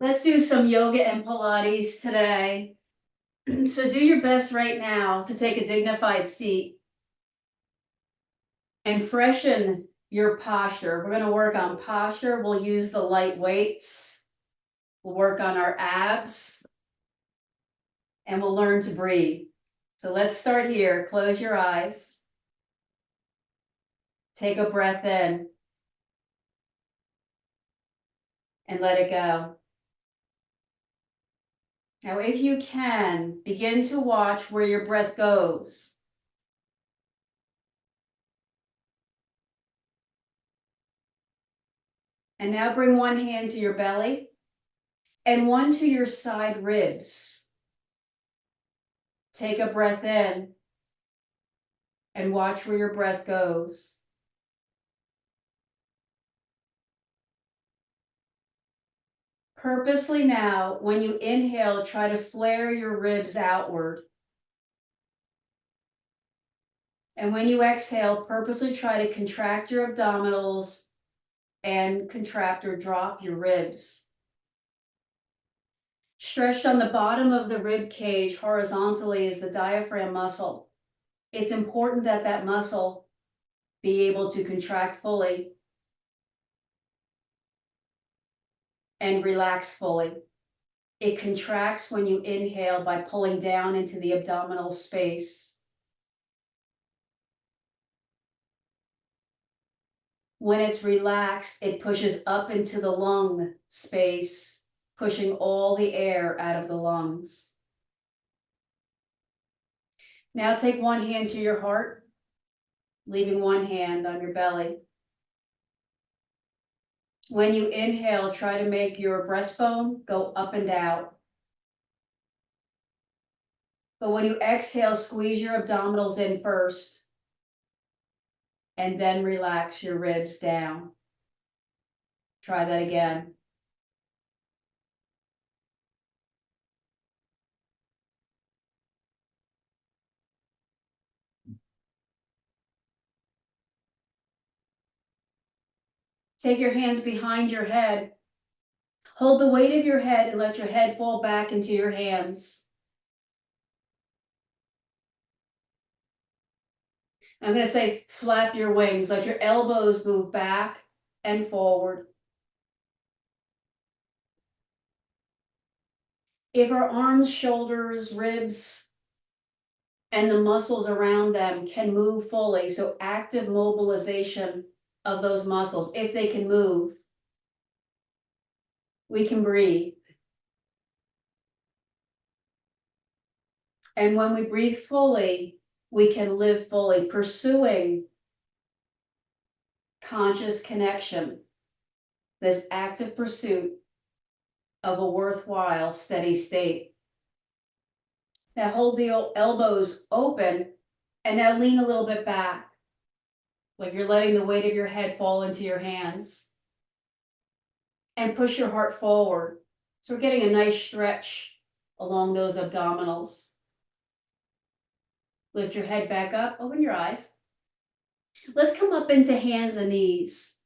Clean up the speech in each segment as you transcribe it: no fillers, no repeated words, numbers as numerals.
Let's do some yoga and Pilates today. So do your best right now to take a dignified seat and freshen your posture. We're going to work on posture. We'll use the light weights. We'll work on our abs and we'll learn to breathe. So let's start here. Close your eyes. Take a breath in and let it go. Now, if you can, begin to watch where your breath goes. And now bring one hand to your belly and one to your side ribs. Take a breath in and watch where your breath goes. Purposely now, when you inhale, try to flare your ribs outward. And when you exhale, purposely try to contract your abdominals and contract or drop your ribs. Stretched on the bottom of the rib cage horizontally is the diaphragm muscle. It's important that that muscle be able to contract fully and relax fully. It contracts when you inhale by pulling down into the abdominal space. When it's relaxed, it pushes up into the lung space, pushing all the air out of the lungs. Now take one hand to your heart, leaving one hand on your belly. When you inhale, try to make your breastbone go up and out. But when you exhale, squeeze your abdominals in first, and then relax your ribs down. Try that again. Take your hands behind your head. Hold the weight of your head and let your head fall back into your hands. I'm going to say flap your wings. Let your elbows move back and forward. If our arms, shoulders, ribs, and the muscles around them can move fully, so active mobilization of those muscles, if they can move, we can breathe. And when we breathe fully, we can live fully, pursuing conscious connection, this active pursuit of a worthwhile steady state. Now hold the elbows open and now lean a little bit back, like you're letting the weight of your head fall into your hands. And push your heart forward. So we're getting a nice stretch along those abdominals. Lift your head back up, open your eyes. Let's come up into hands and knees.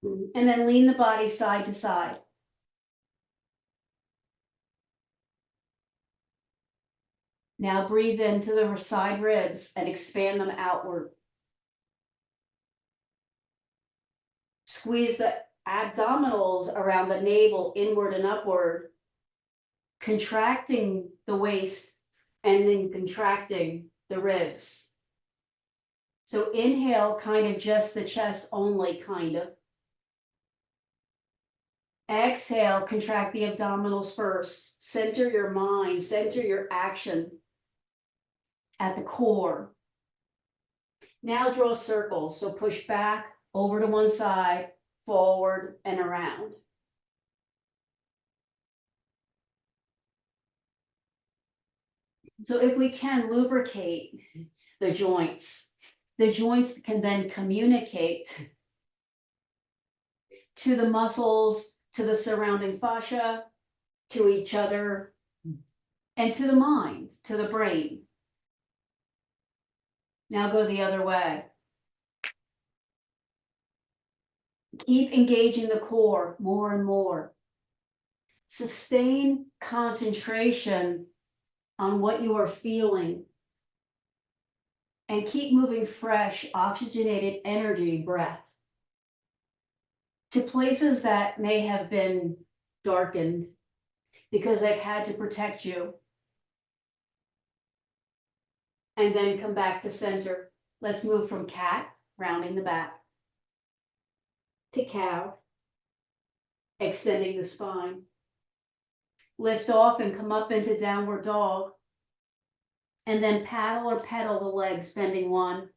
And then lean the body side to side. Now breathe into the side ribs and expand them outward. Squeeze the abdominals around the navel inward and upward, contracting the waist and then contracting the ribs. So inhale, kind of just the chest only, kind of. Exhale, contract the abdominals first. Center your mind, center your action at the core. Now draw circles. So push back over to one side, forward and around. So if we can lubricate the joints can then communicate to the muscles, to the surrounding fascia, to each other, and to the mind, to the brain. Now go the other way. Keep engaging the core more and more. Sustain concentration on what you are feeling. And keep moving fresh, oxygenated energy breath to places that may have been darkened because they've had to protect you. And then come back to center. Let's move from cat, rounding the back, to cow, extending the spine. Lift off and come up into downward dog. And then paddle or pedal the legs, bending one,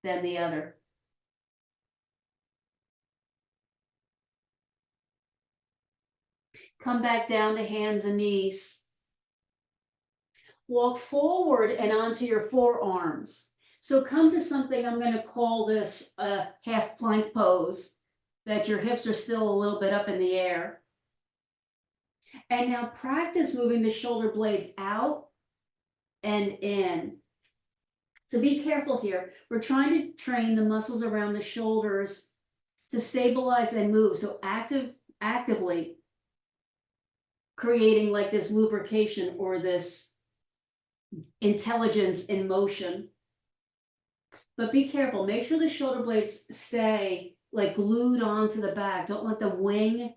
then the other. Come back down to hands and knees. Walk forward and onto your forearms. So come to something, I'm going to call this a half plank pose, that your hips are still a little bit up in the air. And now practice moving the shoulder blades out and in. So be careful here. We're trying to train the muscles around the shoulders to stabilize and move. So actively creating like this lubrication or this intelligence in motion. But be careful, make sure the shoulder blades stay like glued onto the back. Don't let them wing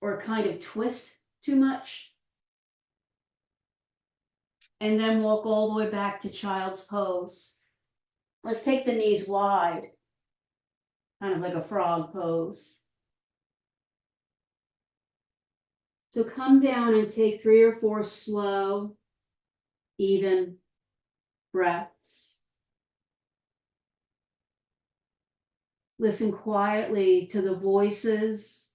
or kind of twist too much. And then walk all the way back to child's pose. Let's take the knees wide, kind of like a frog pose. So come down and take 3 or 4 slow, even breaths. Listen quietly to the voices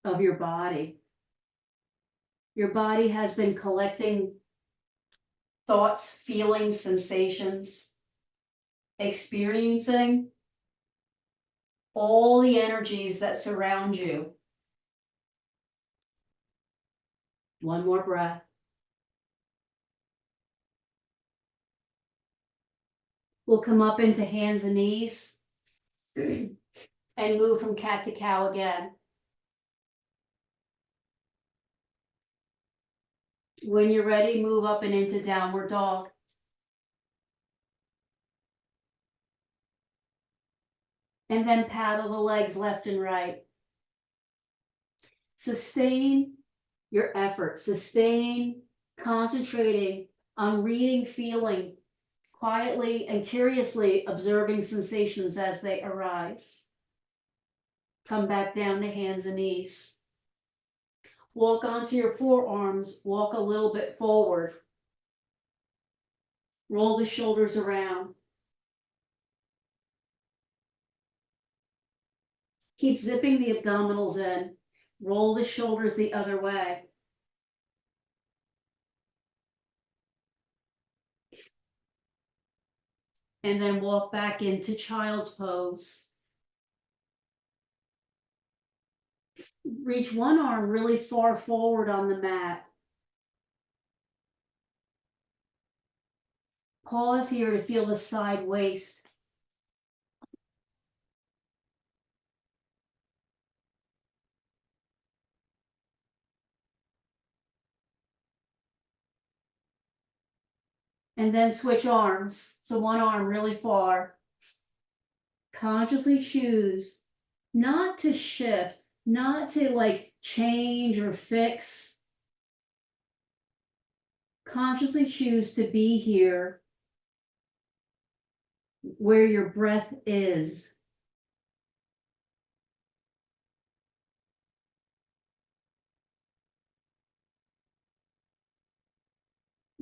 of your body. Your body has been collecting thoughts, feelings, sensations, experiencing all the energies that surround you. One more breath. We'll come up into hands and knees and move from cat to cow again. When you're ready, move up and into downward dog. And then paddle the legs left and right. Sustain your effort. Sustain concentrating on reading, feeling, quietly and curiously observing sensations as they arise. Come back down to hands and knees. Walk onto your forearms, walk a little bit forward. Roll the shoulders around. Keep zipping the abdominals in. Roll the shoulders the other way. And then walk back into child's pose. Reach one arm really far forward on the mat. Pause here to feel the side waist. And then switch arms. So one arm really far. Consciously choose not to shift, not to like change or fix. Consciously choose to be here where your breath is.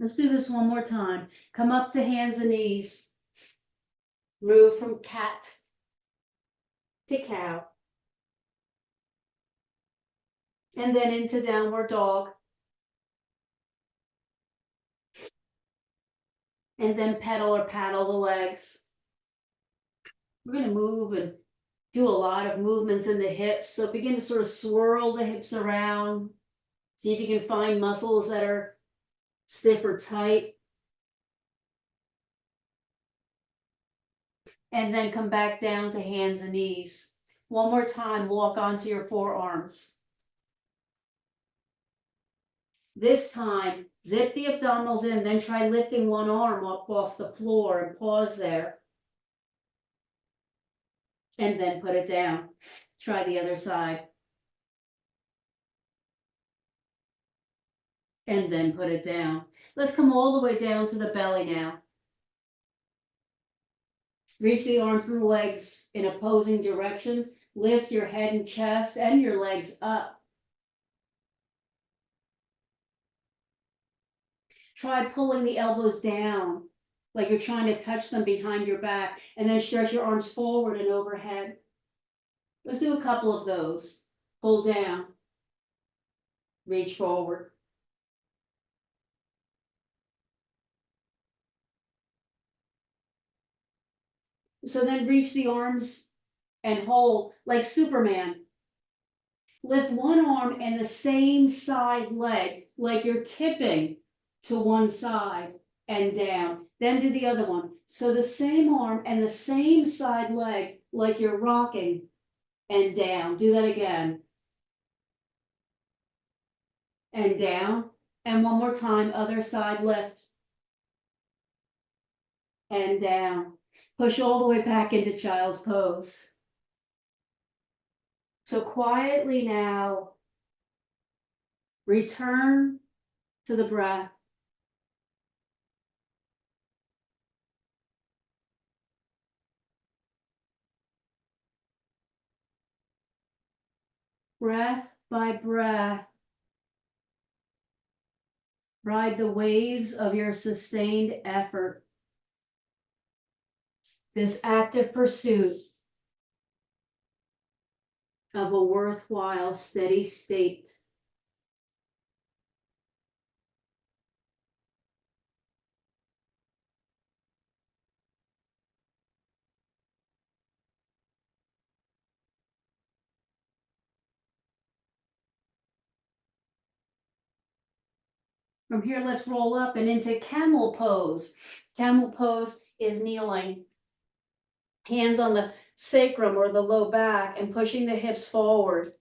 Let's do this one more time. Come up to hands and knees. Move from cat to cow. And then into downward dog. And then pedal or paddle the legs. We're going to move and do a lot of movements in the hips. So begin to sort of swirl the hips around. See if you can find muscles that are stiff or tight. and then come back down to hands and knees. One more time, walk onto your forearms. This time, zip the abdominals in, then try lifting one arm up off the floor and pause there. And then put it down. Try the other side. And then put it down. Let's come all the way down to the belly now. Reach the arms and the legs in opposing directions. Lift your head and chest and your legs up. Try pulling the elbows down, like you're trying to touch them behind your back, and then stretch your arms forward and overhead. Let's do a couple of those. Pull down. Reach forward. So then reach the arms and hold like Superman. Lift one arm and the same side leg, like you're tipping to one side and down. Then do the other one. So the same arm and the same side leg, like you're rocking and down. Do that again. And down. And one more time, other side lift. And down. Push all the way back into child's pose. So quietly now, return to the breath. Breath by breath, ride the waves of your sustained effort. This active pursuit of a worthwhile steady state. From here, let's roll up and into camel pose. Camel pose is kneeling. Hands on the sacrum or the low back and pushing the hips forward.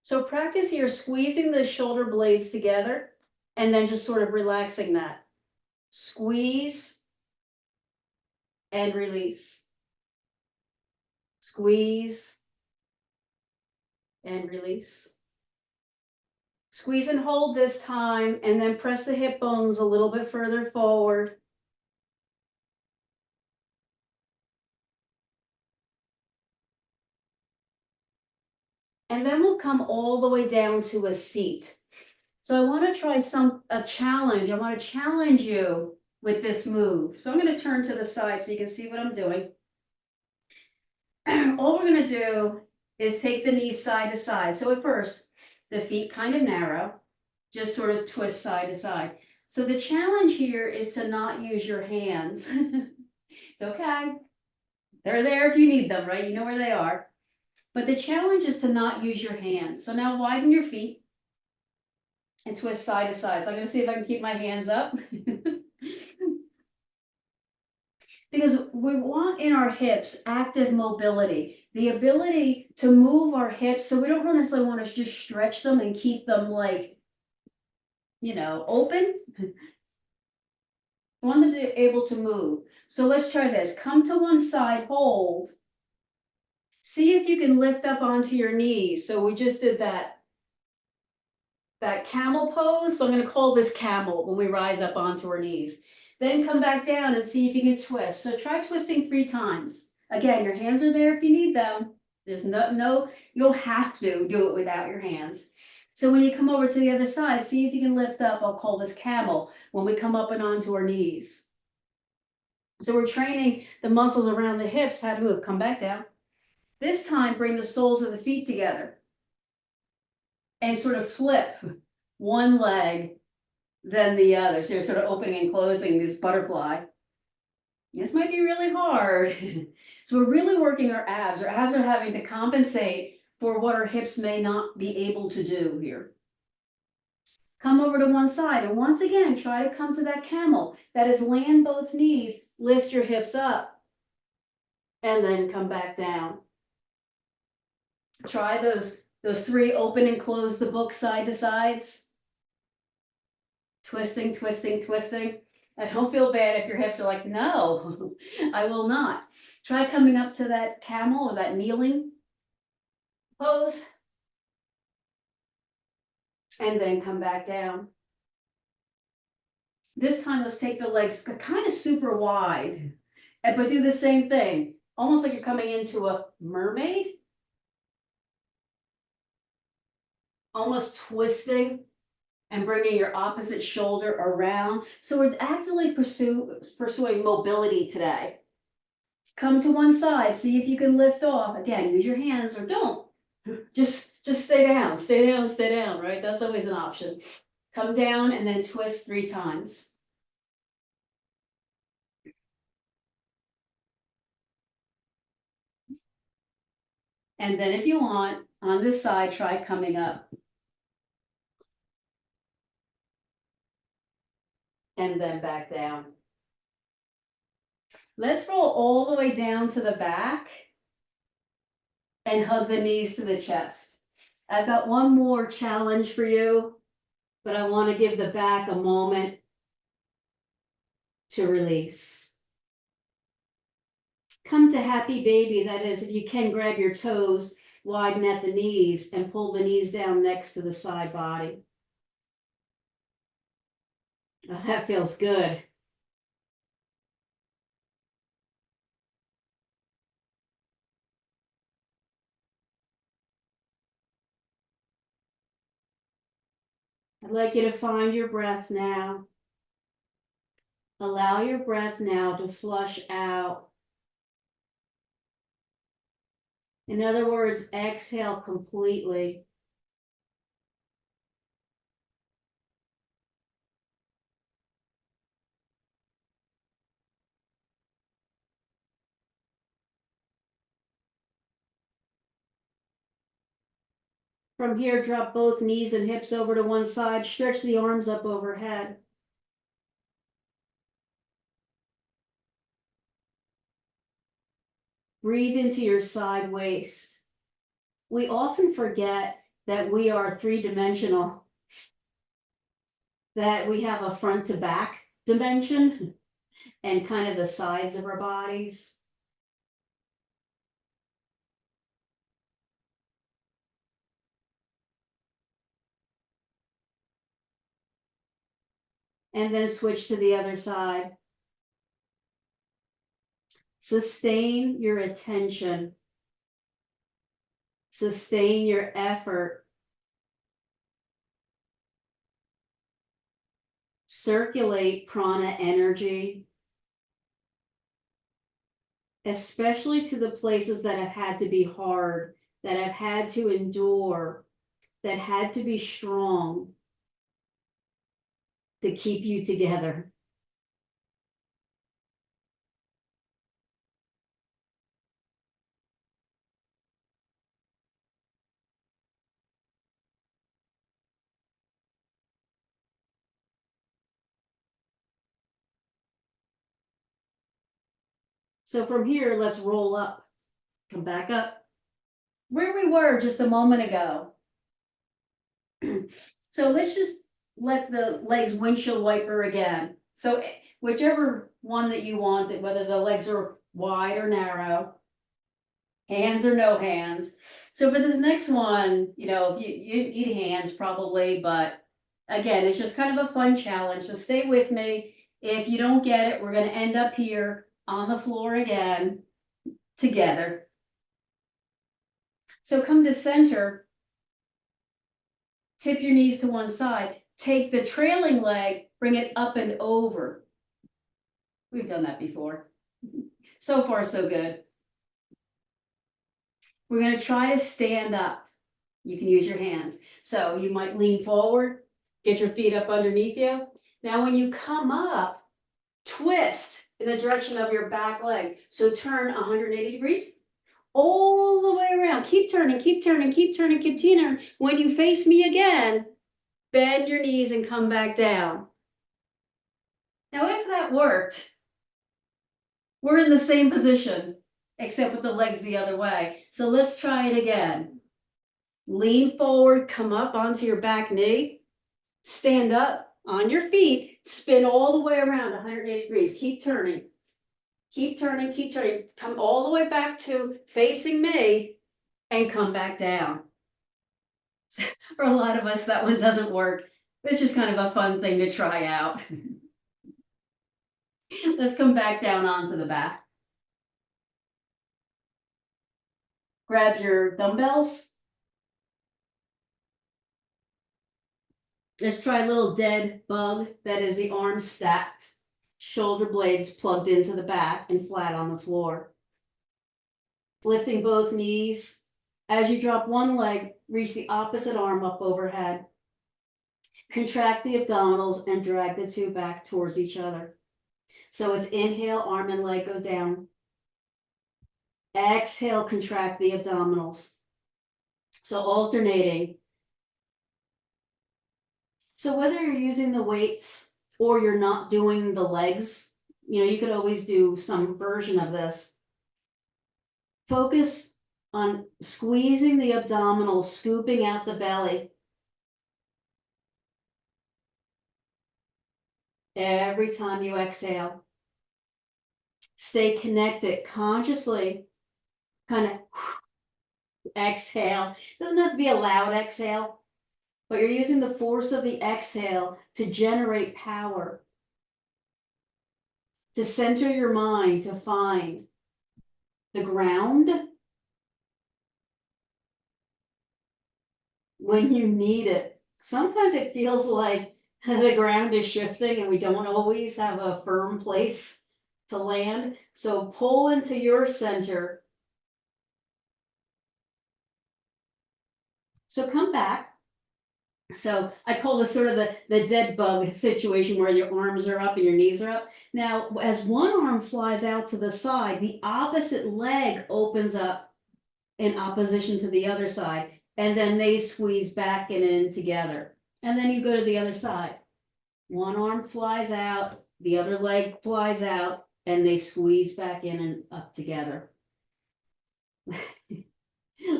So practice here squeezing the shoulder blades together and then just sort of relaxing that. Squeeze and release. Squeeze and release. Squeeze and hold this time, and then press the hip bones a little bit further forward. And then we'll come all the way down to a seat. So I want to try a challenge. I want to challenge you with this move. So I'm going to turn to the side so you can see what I'm doing. All we're going to do is take the knees side to side. So at first, the feet kind of narrow, just sort of twist side to side. So the challenge here is to not use your hands. It's okay. They're there if you need them, right? You know where they are. But the challenge is to not use your hands. So now widen your feet and twist side to side. So I'm going to see if I can keep my hands up. Because we want in our hips active mobility, the ability to move our hips. So we don't necessarily want to just stretch them and keep them like, open. We want them to be able to move. So let's try this. Come to one side, hold. See if you can lift up onto your knees. So we just did that camel pose. So I'm going to call this camel when we rise up onto our knees. Then come back down and see if you can twist. So try twisting 3 times. Again, your hands are there if you need them. There's no, you don't have to do it without your hands. So when you come over to the other side, see if you can lift up. I'll call this camel when we come up and onto our knees. So we're training the muscles around the hips how to move. Come back down. This time, bring the soles of the feet together and sort of flip one leg, then the other. So you're sort of opening and closing this butterfly. This might be really hard. So we're really working our abs. Our abs are having to compensate for what our hips may not be able to do here. Come over to one side, and once again, try to come to that camel. That is, land both knees, lift your hips up, and then come back down. Try those 3 open and close the book side to sides. Twisting, twisting, twisting. And don't feel bad if your hips are like, no, I will not. Try coming up to that camel or that kneeling pose. And then come back down. This time, let's take the legs kind of super wide, but do the same thing. Almost like you're coming into a mermaid. Almost twisting and bringing your opposite shoulder around. So we're actively pursuing mobility today. Come to one side, see if you can lift off. Again, use your hands or don't. Just stay down, stay down, stay down, right? That's always an option. Come down and then twist 3 times. And then if you want, on this side, try coming up. And then back down. Let's roll all the way down to the back and hug the knees to the chest. I've got one more challenge for you, but I want to give the back a moment to release. Come to happy baby. That is, if you can, grab your toes, widen at the knees, and pull the knees down next to the side body. Oh, that feels good. I'd like you to find your breath now. Allow your breath now to flush out. In other words, exhale completely. From here, drop both knees and hips over to one side. Stretch the arms up overhead. Breathe into your side waist. We often forget that we are 3-dimensional, that we have a front to back dimension and kind of the sides of our bodies. And then switch to the other side. Sustain your attention. Sustain your effort. Circulate prana energy, especially to the places that have had to be hard, that have had to endure, that had to be strong to keep you together. So from here, let's roll up. Come back up where we were just a moment ago. So let's just let the legs windshield wiper again. So whichever one that you wanted, whether the legs are wide or narrow, hands or no hands. So for this next one, you need hands probably, but again, it's just kind of a fun challenge. So stay with me. If you don't get it, we're going to end up here on the floor again together. So come to center. Tip your knees to one side. Take the trailing leg, bring it up and over. We've done that before. So far, so good. We're going to try to stand up. You can use your hands. So you might lean forward, get your feet up underneath you. Now, when you come up, twist in the direction of your back leg. So turn 180 degrees all the way around. Keep turning, keep turning, keep turning, keep turning. When you face me again, bend your knees and come back down. Now, if that worked, we're in the same position, except with the legs the other way. So let's try it again. Lean forward, come up onto your back knee, stand up on your feet, spin all the way around 180 degrees. Keep turning, keep turning, keep turning. Come all the way back to facing me and come back down. For a lot of us, that one doesn't work. It's just kind of a fun thing to try out. Let's come back down onto the back. Grab your dumbbells. Let's try a little dead bug. That is the arms stacked, shoulder blades plugged into the back and flat on the floor. Lifting both knees. As you drop one leg, reach the opposite arm up overhead. Contract the abdominals and drag the two back towards each other. So it's inhale, arm and leg go down. Exhale, contract the abdominals. So alternating. So whether you're using the weights or you're not doing the legs, you could always do some version of this. Focus on squeezing the abdominals, scooping out the belly. Every time you exhale. Stay connected consciously, kind of exhale. It doesn't have to be a loud exhale, but you're using the force of the exhale to generate power, to center your mind, to find the ground when you need it. Sometimes it feels like the ground is shifting and we don't always have a firm place to land. So pull into your center. So come back. So I call this sort of the dead bug situation where your arms are up and your knees are up. Now, as one arm flies out to the side, the opposite leg opens up in opposition to the other side. And then they squeeze back and in together. And then you go to the other side. One arm flies out, the other leg flies out, and they squeeze back in and up together.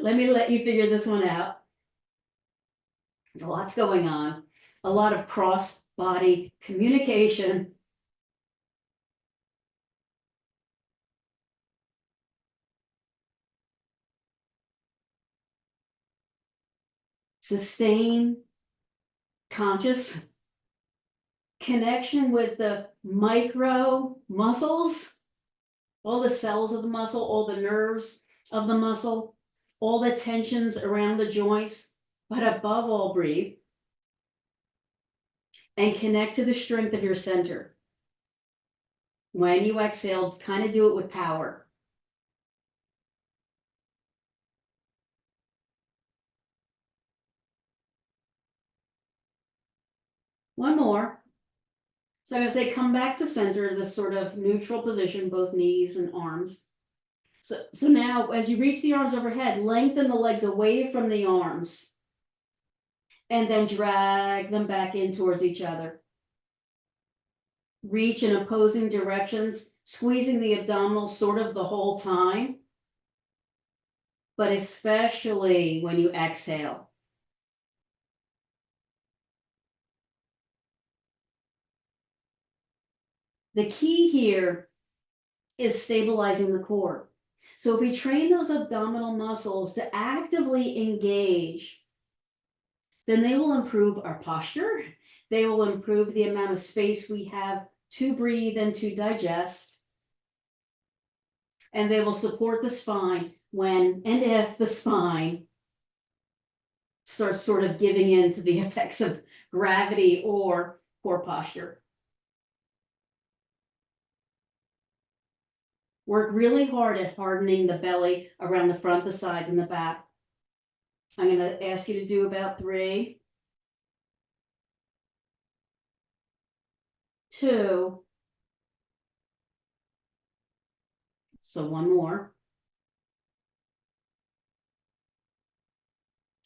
Let you figure this one out. There's lots going on. A lot of cross-body communication. Sustain conscious connection with the micro muscles, all the cells of the muscle, all the nerves of the muscle, all the tensions around the joints, but above all, breathe and connect to the strength of your center. When you exhale, kind of do it with power. One more. So I'm going to say come back to center, this sort of neutral position, both knees and arms. So now, as you reach the arms overhead, lengthen the legs away from the arms. And then drag them back in towards each other. Reach in opposing directions, squeezing the abdominals sort of the whole time. But especially when you exhale. The key here is stabilizing the core. So if we train those abdominal muscles to actively engage, then they will improve our posture. They will improve the amount of space we have to breathe and to digest. And they will support the spine when and if the spine starts sort of giving in to the effects of gravity or poor posture. Work really hard at hardening the belly around the front, the sides, and the back. I'm going to ask you to do about 3, 2. So one more.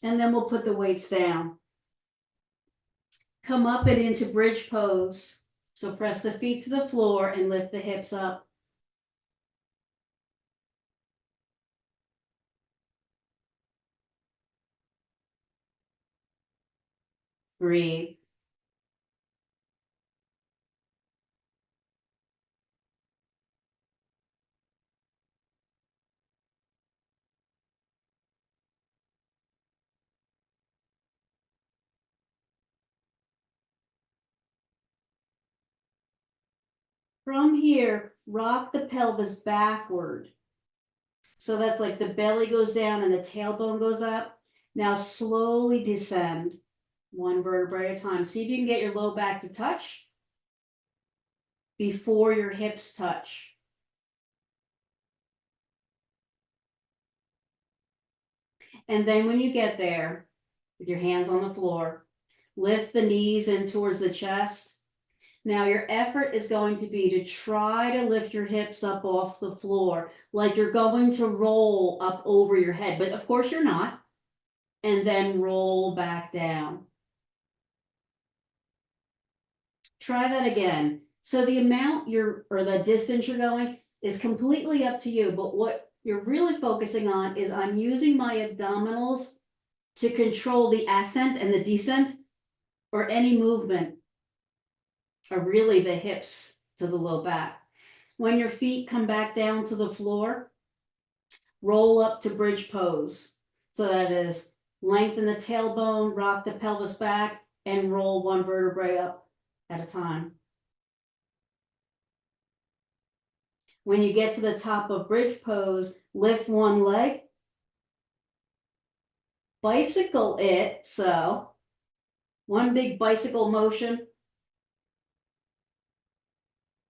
And then we'll put the weights down. come up and into bridge pose. So press the feet to the floor and lift the hips up. Breathe. From here, rock the pelvis backward. So that's like the belly goes down and the tailbone goes up. Now slowly descend one vertebrae at a time. See if you can get your low back to touch before your hips touch. And then when you get there, with your hands on the floor, lift the knees in towards the chest. Now your effort is going to be to try to lift your hips up off the floor, like you're going to roll up over your head, but of course you're not. And then roll back down. Try that again. So the amount or the distance you're going is completely up to you, but what you're really focusing on is I'm using my abdominals to control the ascent and the descent, or any movement, or really the hips to the low back. When your feet come back down to the floor, roll up to bridge pose. So that is lengthen the tailbone, rock the pelvis back, and roll one vertebrae up at a time. When you get to the top of bridge pose, lift one leg, bicycle it, so one big bicycle motion,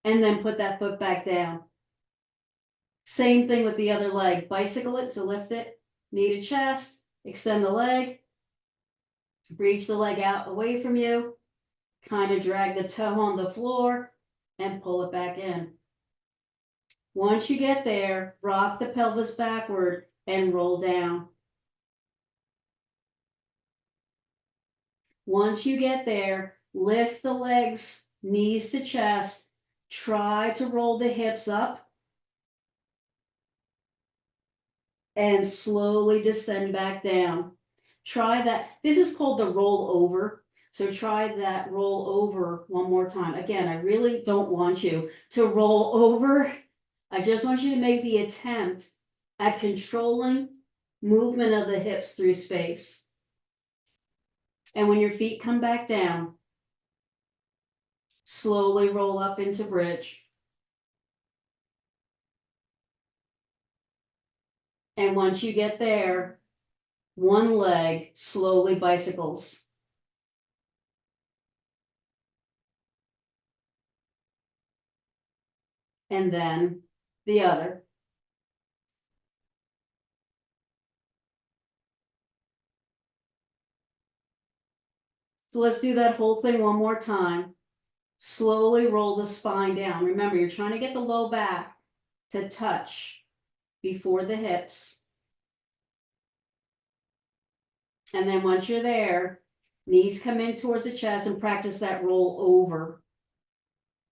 and then put that foot back down. Same thing with the other leg, bicycle it, so lift it, knee to chest, extend the leg, reach the leg out away from you, kind of drag the toe on the floor, and pull it back in. Once you get there, rock the pelvis backward and roll down. Once you get there, lift the legs, knees to chest, try to roll the hips up, and slowly descend back down. Try that. This is called the roll over. So try that roll over one more time. Again, I really don't want you to roll over. I just want you to make the attempt at controlling movement of the hips through space. And when your feet come back down, slowly roll up into bridge. And once you get there, one leg slowly bicycles. And then the other. So let's do that whole thing one more time. Slowly roll the spine down. Remember, you're trying to get the low back to touch before the hips. And then once you're there, knees come in towards the chest and practice that roll over.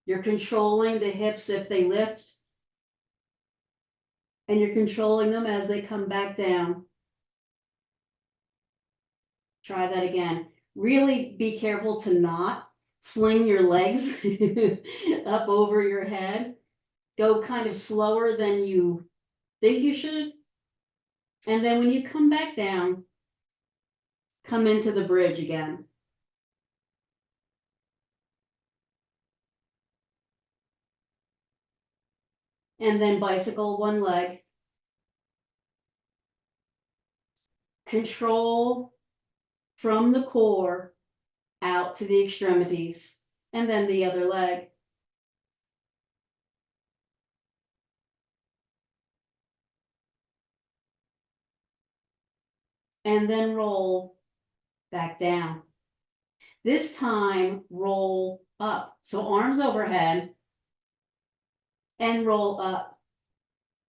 You're controlling the hips if they lift, and you're controlling them as they come back down. Try that again. Really be careful to not fling your legs up over your head. Go kind of slower than you think you should. And then when you come back down, come into the bridge again. And then bicycle one leg. Control from the core out to the extremities. And then the other leg. And then roll back down. This time, roll up. So arms overhead and roll up.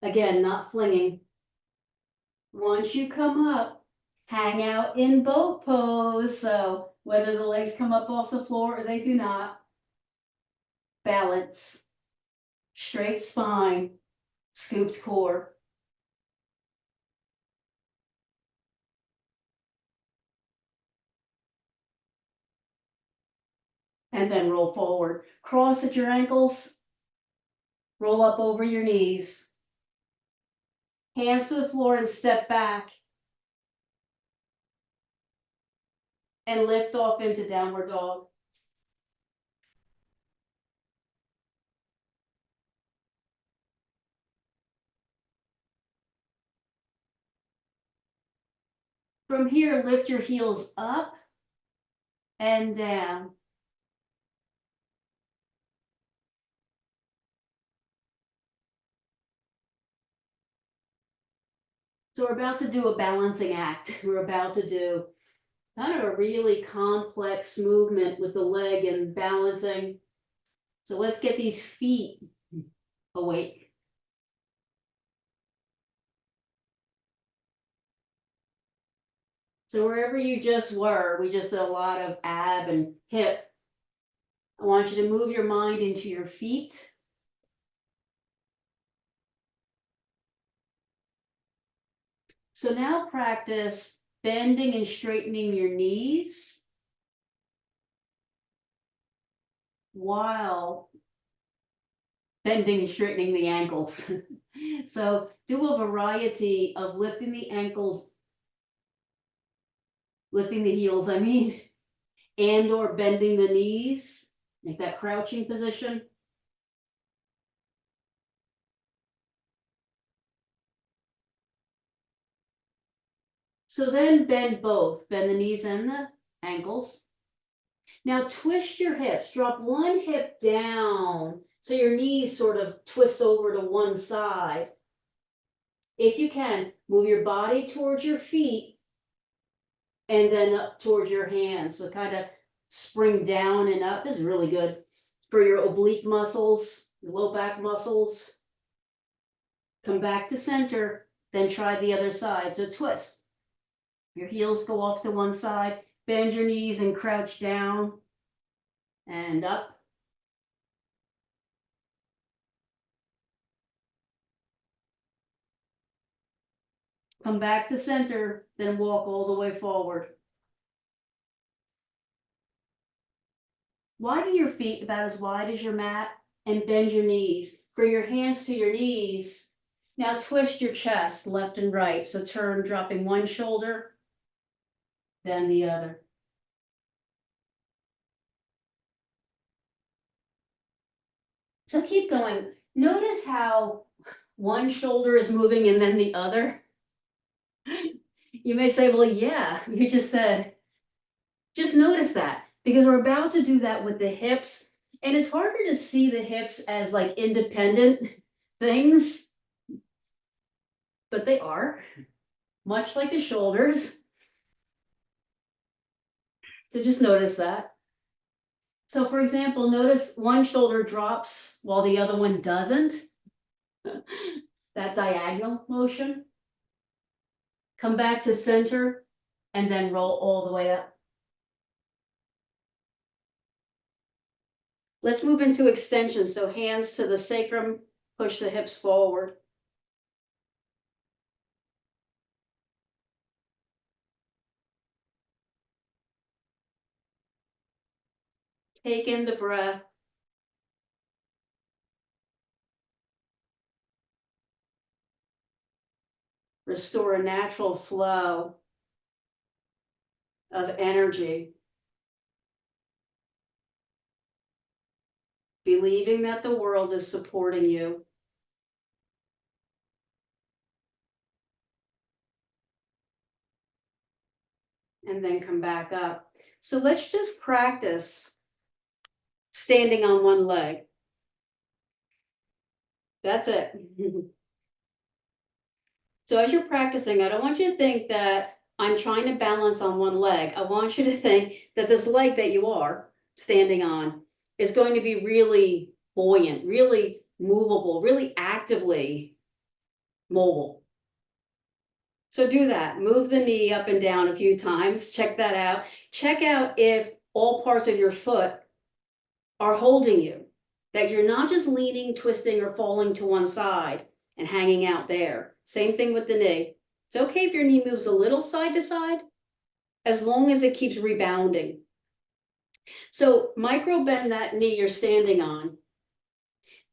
Again, not flinging. Once you come up, hang out in boat pose. So whether the legs come up off the floor or they do not. Balance, straight spine, scooped core. And then roll forward. Cross at your ankles. Roll up over your knees. Hands to the floor and step back. And lift off into downward dog. From here, lift your heels up and down. So we're about to do a balancing act. We're about to do kind of a really complex movement with the leg and balancing. So let's get these feet awake. So wherever you just were, we just did a lot of ab and hip. I want you to move your mind into your feet. So now practice bending and straightening your knees while bending and straightening the ankles. So do a variety of lifting the ankles, lifting the heels, and or bending the knees. Make that crouching position. So then bend both, bend the knees and the ankles. Now twist your hips, drop one hip down so your knees sort of twist over to one side. If you can, move your body towards your feet and then up towards your hands. So kind of spring down and up. This is really good for your oblique muscles, your low back muscles. Come back to center, then try the other side. So twist. Your heels go off to one side, bend your knees and crouch down and up. Come back to center, then walk all the way forward. Widen your feet about as wide as your mat and bend your knees. Bring your hands to your knees. Now twist your chest left and right. So turn, dropping one shoulder, then the other. So keep going. Notice how one shoulder is moving and then the other. You may say, well, yeah, you just said, just notice that, because we're about to do that with the hips. And it's harder to see the hips as like independent things, but they are, much like the shoulders. So just notice that. So for example, notice one shoulder drops while the other one doesn't. That diagonal motion. Come back to center and then roll all the way up. Let's move into extension. So hands to the sacrum, push the hips forward. Take in the breath. Restore a natural flow of energy. Believing that the world is supporting you. And then come back up. So let's just practice standing on one leg. That's it. So as you're practicing, I don't want you to think that I'm trying to balance on one leg. I want you to think that this leg that you are standing on is going to be really buoyant, really movable, really actively mobile. So do that, move the knee up and down a few times, check that out. Check out if all parts of your foot are holding you, that you're not just leaning, twisting, or falling to one side and hanging out there. Same thing with the knee. It's okay if your knee moves a little side to side, as long as it keeps rebounding. So micro bend that knee you're standing on.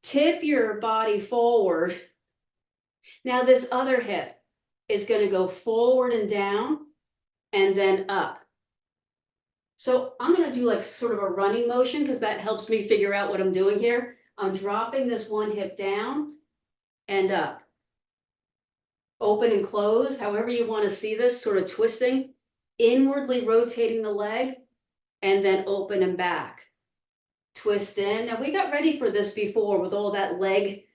Tip your body forward. Now this other hip is going to go forward and down and then up. So I'm going to do like sort of a running motion because that helps me figure out what I'm doing here. I'm dropping this one hip down and up. Open and close, however you want to see this, sort of twisting, inwardly rotating the leg, and then open and back. Twist in. Now we got ready for this before with all that leg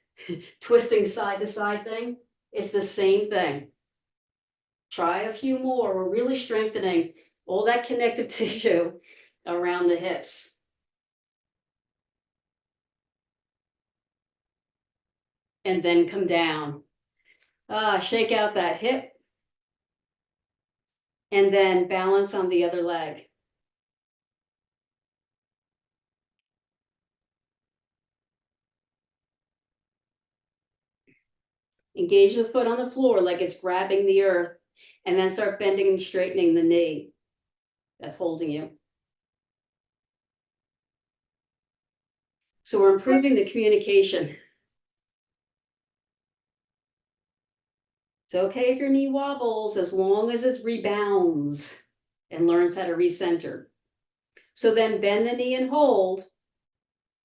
twisting side to side thing. It's the same thing. Try a few more. We're really strengthening all that connective tissue around the hips. And then come down. Shake out that hip. And then balance on the other leg. Engage the foot on the floor like it's grabbing the earth, and then start bending and straightening the knee that's holding you. So we're improving the communication. It's okay if your knee wobbles as long as it rebounds and learns how to recenter. So then bend the knee and hold.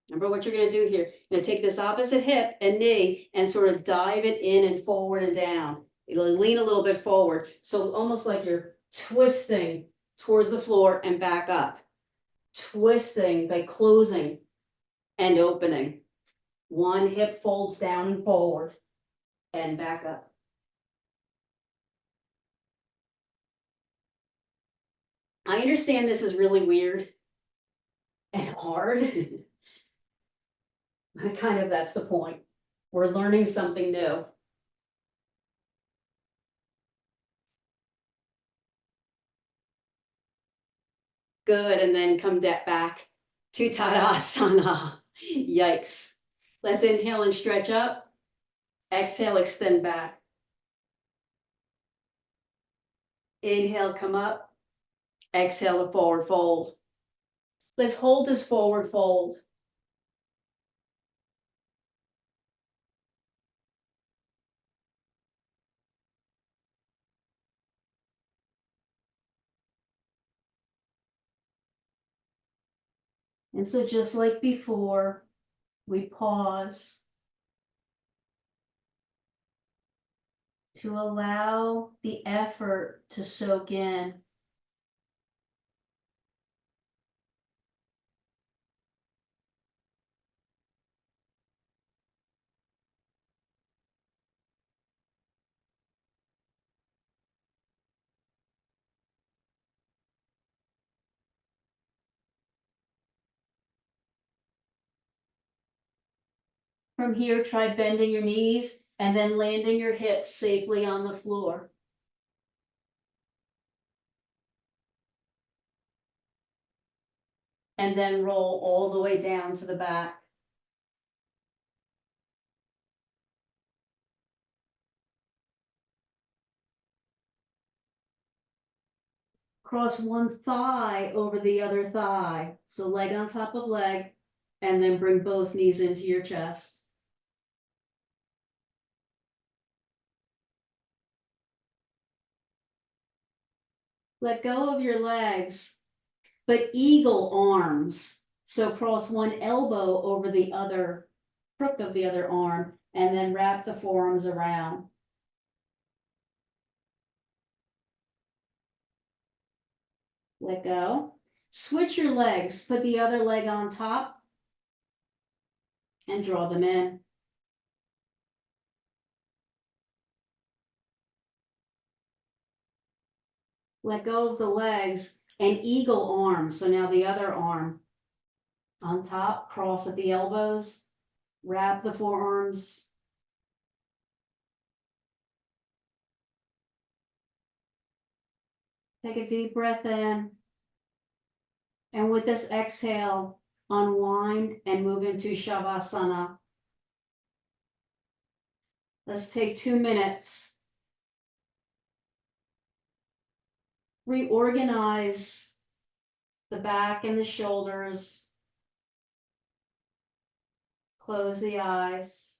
Remember what you're going to do here. You're going to take this opposite hip and knee and sort of dive it in and forward and down. It'll lean a little bit forward. So almost like you're twisting towards the floor and back up. Twisting by closing and opening. One hip folds down and forward and back up. I understand this is really weird and hard. Kind of, that's the point. We're learning something new. Good, and then come back to Tadasana. Yikes. Let's inhale and stretch up. Exhale, extend back. Inhale, come up. Exhale to forward fold. Let's hold this forward fold. And so just like before, we pause to allow the effort to soak in. From here, try bending your knees and then landing your hips safely on the floor. And then roll all the way down to the back. Cross one thigh over the other thigh. So leg on top of leg, and then bring both knees into your chest. Let go of your legs, but eagle arms. So cross one elbow over the other crook of the other arm, and then wrap the forearms around. Let go. Switch your legs, put the other leg on top, and draw them in. Let go of the legs and eagle arms. So now the other arm on top, cross at the elbows, wrap the forearms, Take a deep breath in. And with this exhale, unwind and move into Shavasana. Let's take 2 minutes. Reorganize the back and the shoulders. Close the eyes.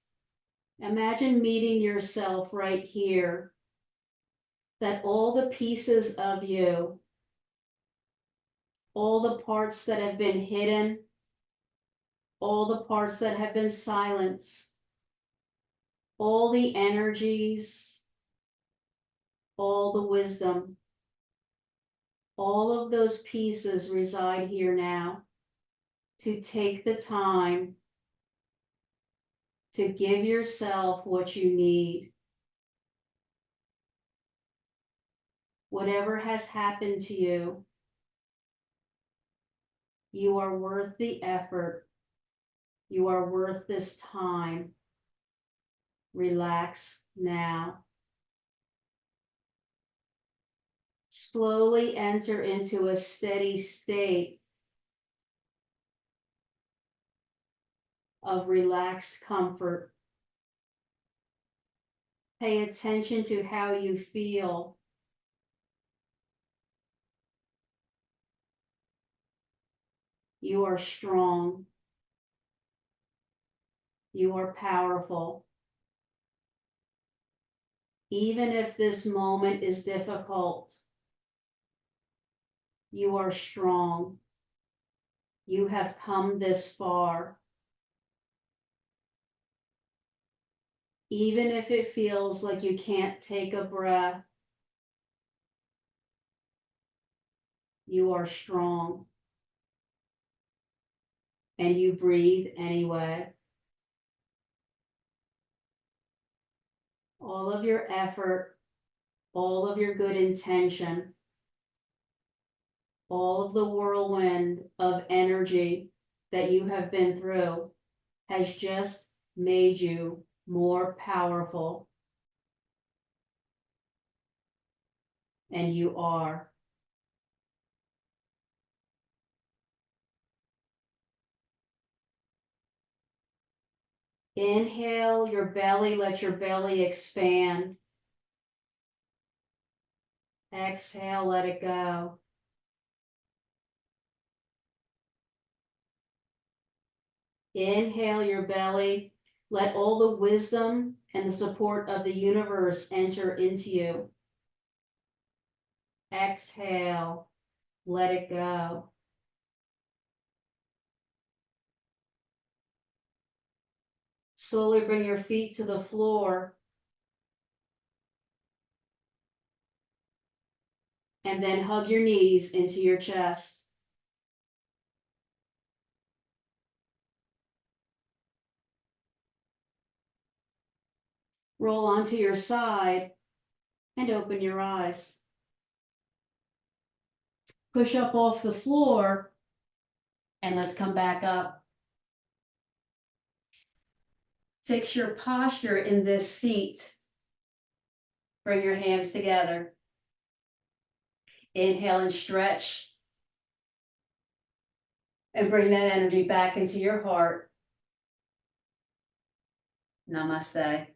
Imagine meeting yourself right here. That all the pieces of you, all the parts that have been hidden, all the parts that have been silenced, all the energies, all the wisdom, all of those pieces reside here now to take the time to give yourself what you need. Whatever has happened to you, you are worth the effort. You are worth this time. Relax now. Slowly enter into a steady state of relaxed comfort. Pay attention to how you feel. You are strong. You are powerful. Even if this moment is difficult, you are strong. You have come this far. Even if it feels like you can't take a breath, you are strong. And you breathe anyway. All of your effort, all of your good intention, all of the whirlwind of energy that you have been through has just made you more powerful. And you are. Inhale your belly, let your belly expand. Exhale, let it go. Inhale your belly, let all the wisdom and the support of the universe enter into you. Exhale, let it go. Slowly bring your feet to the floor. And then hug your knees into your chest. Roll onto your side and open your eyes. Push up off the floor and let's come back up. Fix your posture in this seat. Bring your hands together. Inhale and stretch. And bring that energy back into your heart. Namaste.